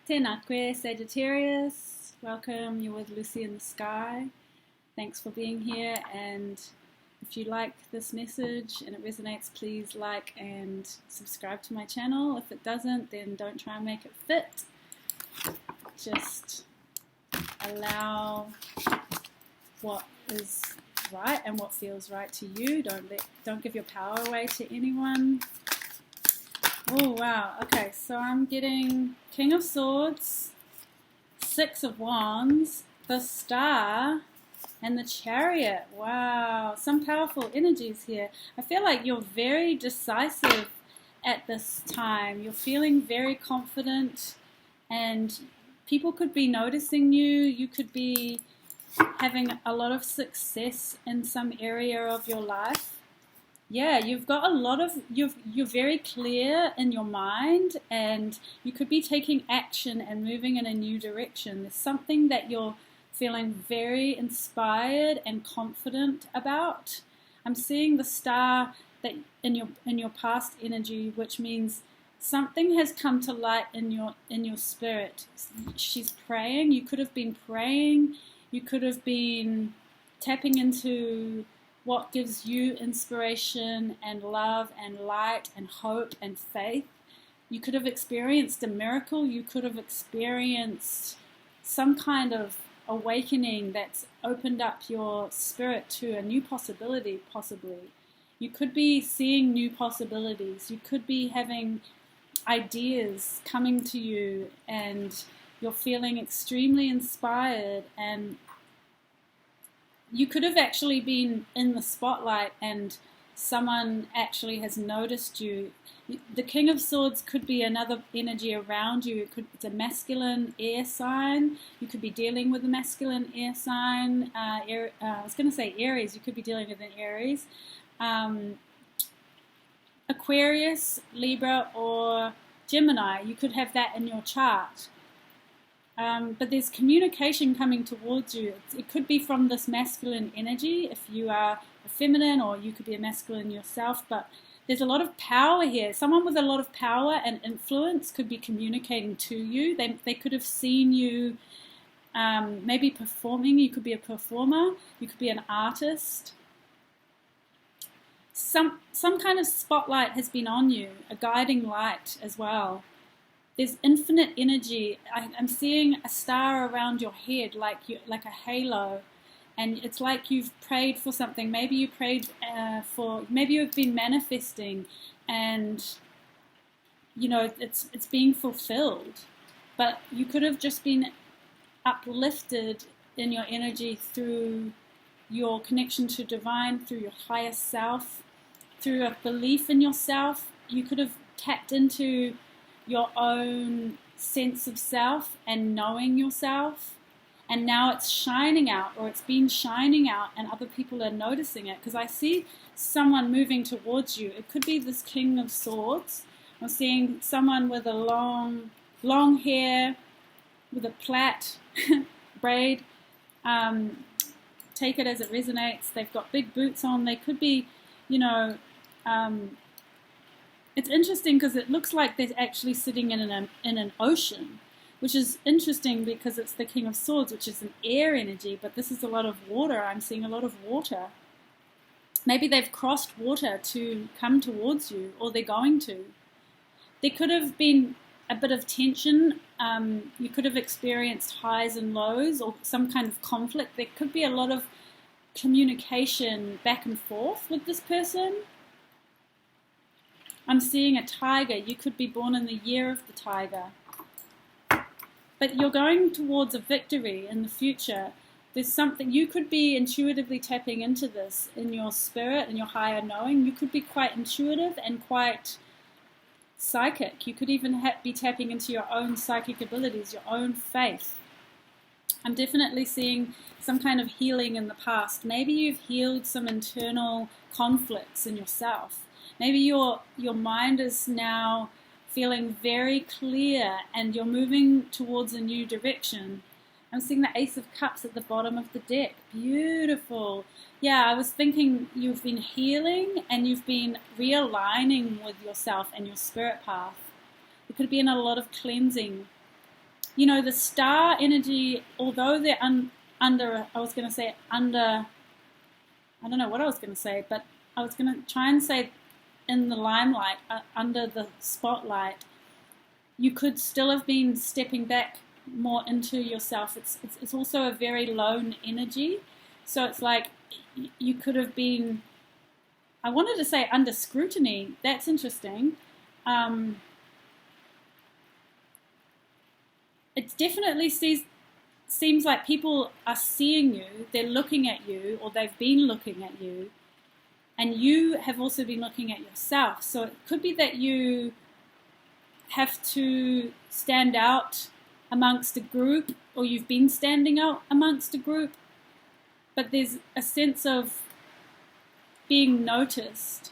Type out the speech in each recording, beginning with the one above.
Tēnā Sagittarius. Welcome, you're with Lucy in the Sky. Thanks for being here, and if you like this message and it resonates, please like and subscribe to my channel. If it doesn't, then don't try and make it fit. Just allow what is right and what feels right to you. Don't give your power away to anyone. Oh wow, okay, so I'm getting King of Swords, Six of Wands, the Star, and the Chariot. Wow, some powerful energies here. I feel like you're very decisive at this time. You're feeling very confident, and people could be noticing you. You could be having a lot of success in some area of your life. Yeah, you've got a lot of, you're very clear in your mind, and you could be taking action and moving in a new direction. There's something that you're feeling very inspired and confident about. I'm seeing the Star that in your past energy, which means something has come to light in your spirit. She's praying. You could have been praying. You could have been tapping into what gives you inspiration and love and light and hope and faith. You could have experienced a miracle. You could have experienced some kind of awakening that's opened up your spirit to a new possibility, possibly. You could be seeing new possibilities. You could be having ideas coming to you, and you're feeling extremely inspired, and you could have actually been in the spotlight and someone actually has noticed you. The King of Swords could be another energy around you. It's a masculine air sign. You could be dealing with a masculine air sign. I was going to say Aries. You could be dealing with an Aries. Aquarius, Libra, or Gemini. You could have that in your chart. But there's communication coming towards you. It could be from this masculine energy if you are a feminine, or you could be a masculine yourself, but there's a lot of power here. Someone with a lot of power and influence could be communicating to you. They could have seen you maybe performing. You could be a performer. You could be an artist. Some kind of spotlight has been on you, a guiding light as well. There's infinite energy. I'm seeing a star around your head, like a halo, and it's like you've prayed for something. Maybe you prayed maybe you've been manifesting, and you know it's being fulfilled. But you could have just been uplifted in your energy through your connection to divine, through your higher self, through a belief in yourself. You could have tapped into your own sense of self and knowing yourself, and now it's shining out, or it's been shining out, and other people are noticing it, because I see someone moving towards you. It could be this King of Swords. I'm seeing someone with a long hair with a plait braid. Take it as it resonates. They've got big boots on. They could be, it's interesting because it looks like they're actually sitting in an ocean, which is interesting because it's the King of Swords, which is an air energy, but this is a lot of water. I'm seeing a lot of water. Maybe they've crossed water to come towards you, or they're going to. There could have been a bit of tension. You could have experienced highs and lows, or some kind of conflict. There could be a lot of communication back and forth with this person. I'm seeing a tiger. You could be born in the year of the tiger. But you're going towards a victory in the future. There's something, you could be intuitively tapping into this in your spirit and your higher knowing. You could be quite intuitive and quite psychic. You could even be tapping into your own psychic abilities, your own faith. I'm definitely seeing some kind of healing in the past. Maybe you've healed some internal conflicts in yourself. Maybe your mind is now feeling very clear and you're moving towards a new direction. I'm seeing the Ace of Cups at the bottom of the deck. Beautiful. Yeah, I was thinking you've been healing and you've been realigning with yourself and your spirit path. There could be in a lot of cleansing. you know, the star energy, although they're under, I was going to say under, I don't know what I was going to say, but I was going to try and say in the limelight, under the spotlight, you could still have been stepping back more into yourself. It's also a very lone energy. So it's like you could have been, I wanted to say under scrutiny. That's interesting. It definitely seems like people are seeing you, they're looking at you, or they've been looking at you, and you have also been looking at yourself. So it could be that you have to stand out amongst a group, or you've been standing out amongst a group, but there's a sense of being noticed,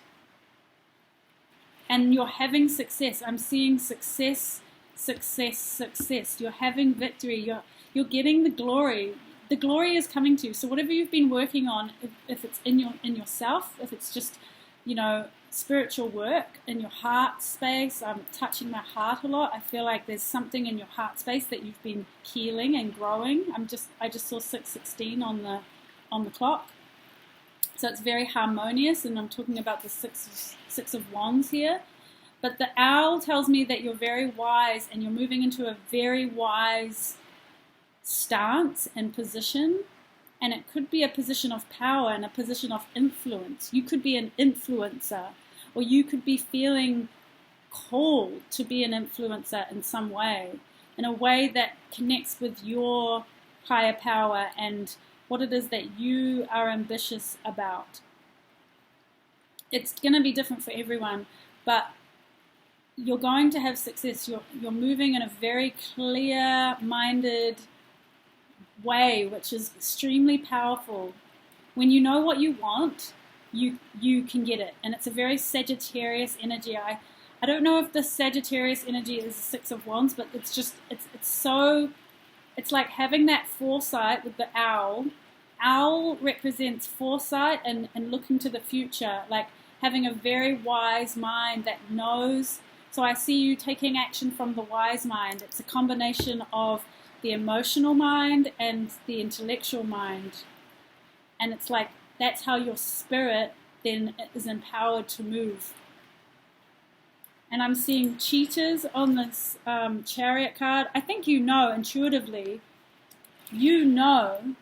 and you're having success. I'm seeing success, success, success. You're having victory. You're getting the glory. The glory is coming to you. So whatever you've been working on, if it's in yourself, if it's just, you know, spiritual work in your heart space. I'm touching my heart a lot. I feel like there's something in your heart space that you've been healing and growing. I just saw 616 on the clock. So it's very harmonious, and I'm talking about the six of wands here. But the owl tells me that you're very wise, and you're moving into a very wise stance and position. And it could be a position of power and a position of influence. You could be an influencer, or you could be feeling called to be an influencer in some way, in a way that connects with your higher power and what it is that you are ambitious about. It's going to be different for everyone, but you're going to have success. You're moving in a very clear-minded way, which is extremely powerful. When you know what you want, you can get it. And it's a very Sagittarius energy. I don't know if the Sagittarius energy is the Six of Wands, but it's just, it's like having that foresight with the owl. Owl represents foresight and looking to the future, like having a very wise mind that knows. So I see you taking action from the wise mind. It's a combination of the emotional mind and the intellectual mind. And it's like, that's how your spirit then is empowered to move. And I'm seeing cheetahs on this chariot card. I think you know intuitively, you know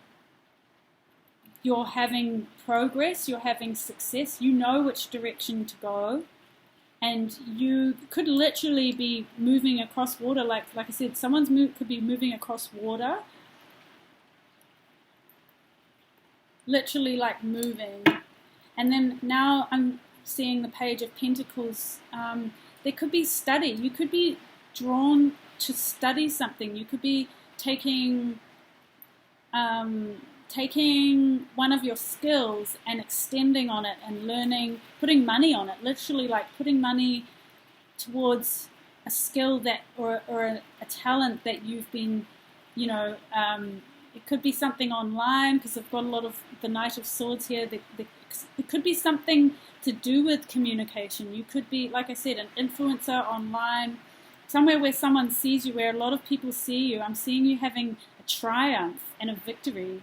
you're having progress, you're having success, you know which direction to go. And you could literally be moving across water, like I said, could be moving across water. Literally like moving. And then now I'm seeing the Page of Pentacles. There could be study. You could be drawn to study something. You could be taking one of your skills and extending on it and learning, putting money on it, literally like putting money towards a skill that or a talent that you've been, you know, it could be something online, because I've got a lot of the Knight of Swords here. It could be something to do with communication. You could be, like I said, an influencer online, somewhere where someone sees you, where a lot of people see you. I'm seeing you having a triumph and a victory.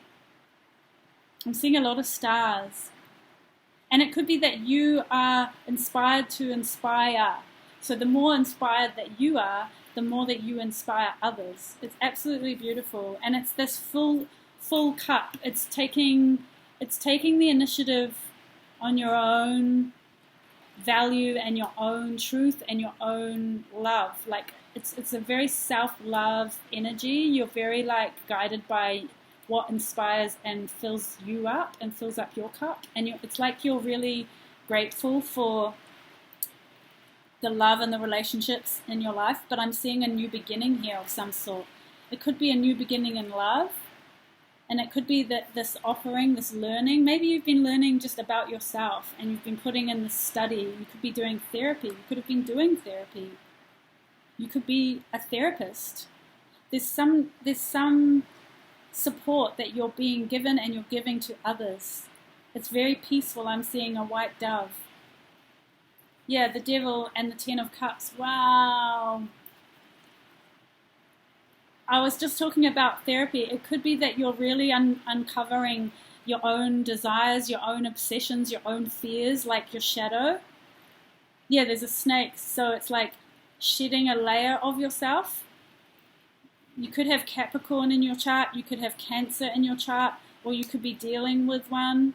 I'm seeing a lot of stars. And it could be that you are inspired to inspire. So the more inspired that you are, the more that you inspire others. It's absolutely beautiful. And it's this full cup. It's taking the initiative on your own value and your own truth and your own love. Like it's a very self-love energy. You're very like guided by what inspires and fills you up and fills up your cup. And it's like you're really grateful for the love and the relationships in your life. But I'm seeing a new beginning here of some sort. It could be a new beginning in love. And it could be that this offering, this learning, maybe you've been learning just about yourself and you've been putting in the study. You could be doing therapy. You could have been doing therapy. You could be a therapist. There's some support that you're being given and you're giving to others. It's very peaceful. I'm seeing a white dove. Yeah, the Devil and the Ten of Cups. Wow. I was just talking about therapy. It could be that you're really uncovering your own desires, your own obsessions, your own fears, like your shadow. Yeah, there's a snake, so it's like shedding a layer of yourself. You could have Capricorn in your chart, you could have Cancer in your chart, or you could be dealing with one.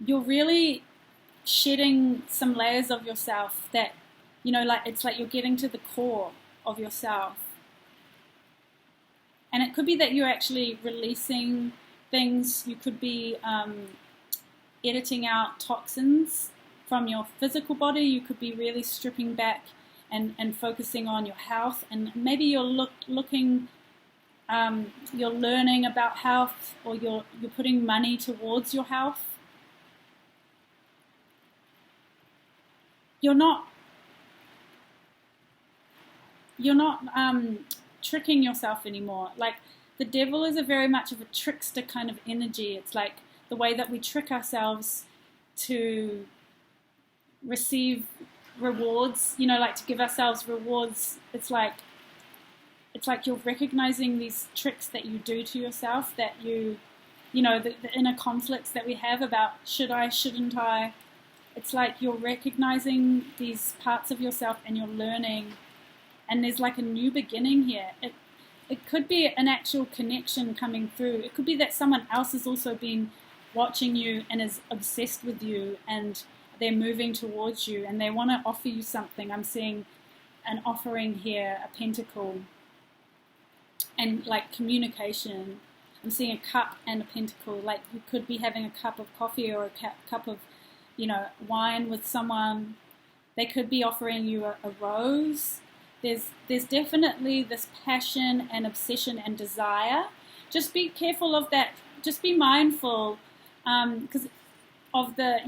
You're really shedding some layers of yourself that, you know, like it's like you're getting to the core of yourself. And it could be that you're actually releasing things. You could be editing out toxins from your physical body. You could be really stripping back and focusing on your health. And maybe you're looking, you're learning about health, or you're putting money towards your health. You're not tricking yourself anymore. Like, the devil is a very much of a trickster kind of energy. It's like the way that we trick ourselves to receive rewards, you know, like to give ourselves rewards. It's like you're recognizing these tricks that you do to yourself, that you know, the inner conflicts that we have about should I, shouldn't I. It's like you're recognizing these parts of yourself and you're learning. And there's like a new beginning here. It could be an actual connection coming through. It could be that someone else has also been watching you and is obsessed with you, and they're moving towards you and they want to offer you something. I'm seeing an offering here, a pentacle, and like communication. I'm seeing a cup and a pentacle. Like, you could be having a cup of coffee or a cup of, you know, wine with someone. They could be offering you a rose. There's definitely this passion and obsession and desire. Just be careful of that. Just be mindful, because of the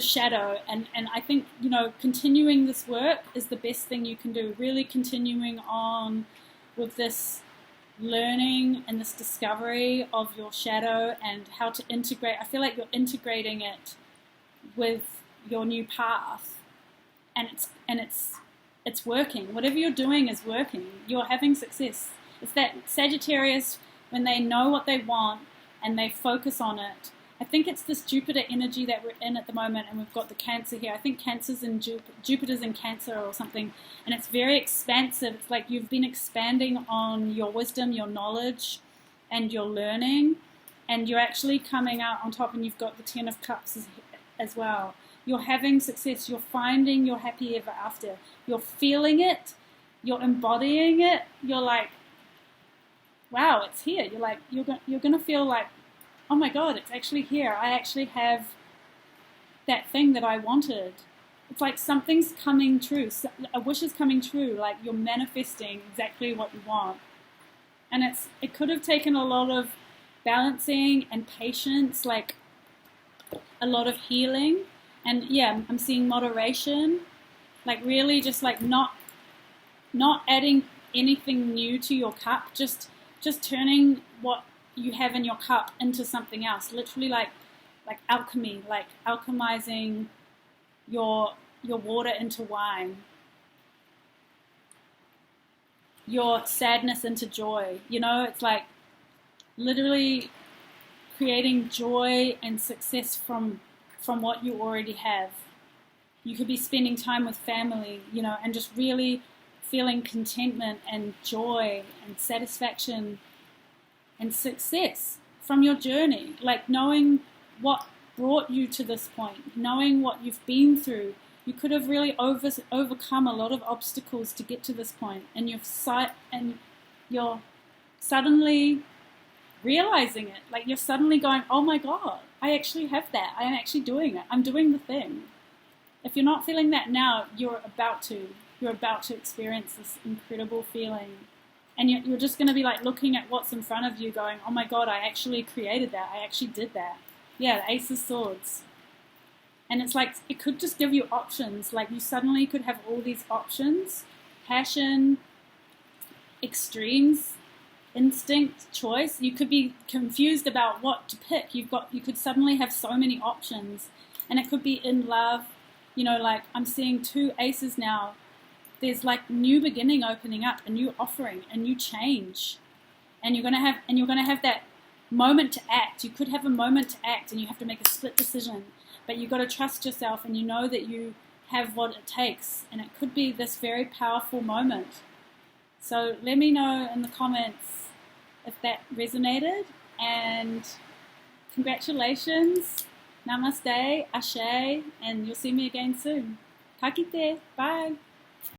shadow. And I think, you know, continuing this work is the best thing you can do. Really continuing on with this learning and this discovery of your shadow and how to integrate. I feel like you're integrating it with your new path, and it's working. Whatever you're doing is working. You're having success. It's that Sagittarius, when they know what they want and they focus on it. I think it's this Jupiter energy that we're in at the moment, and we've got the Cancer here. I think Cancer's in Jupiter's in Cancer or something, and it's very expansive. It's like you've been expanding on your wisdom, your knowledge, and your learning, and you're actually coming out on top, and you've got the Ten of Cups as well. You're having success. You're finding your happy ever after. You're feeling it. You're embodying it. You're like, wow, it's here. You're like, you're going to feel like, oh my God, it's actually here. I actually have that thing that I wanted. It's like something's coming true. A wish is coming true. Like, you're manifesting exactly what you want. And it could have taken a lot of balancing and patience, like a lot of healing. And yeah, I'm seeing moderation, like really just like not adding anything new to your cup, just turning what you have in your cup into something else. Literally like alchemy, like alchemizing your water into wine, your sadness into joy. You know, it's like literally creating joy and success from what you already have. You could be spending time with family, you know, and just really feeling contentment and joy and satisfaction and success from your journey, like knowing what brought you to this point, knowing what you've been through. You could have really overcome a lot of obstacles to get to this point, and you're suddenly realizing it. Like, you're suddenly going, oh my God, I actually have that. I am actually doing it. I'm doing the thing. If you're not feeling that now, you're about to experience this incredible feeling. And you're just going to be like looking at what's in front of you going, oh my God, I actually created that. I actually did that. Yeah, the Ace of Swords. And it's like, it could just give you options. Like, you suddenly could have all these options. Passion, extremes, instinct, choice. You could be confused about what to pick. You could suddenly have so many options. And it could be in love. You know, like, I'm seeing two aces now. there's like new beginning opening up, a new offering, a new change, and you're gonna have that moment to act. You could have a moment to act, and you have to make a split decision, but you've got to trust yourself, and you know that you have what it takes, and it could be this very powerful moment. So let me know in the comments if that resonated, and congratulations, namaste, ashe, and you'll see me again soon. Ka kite, bye.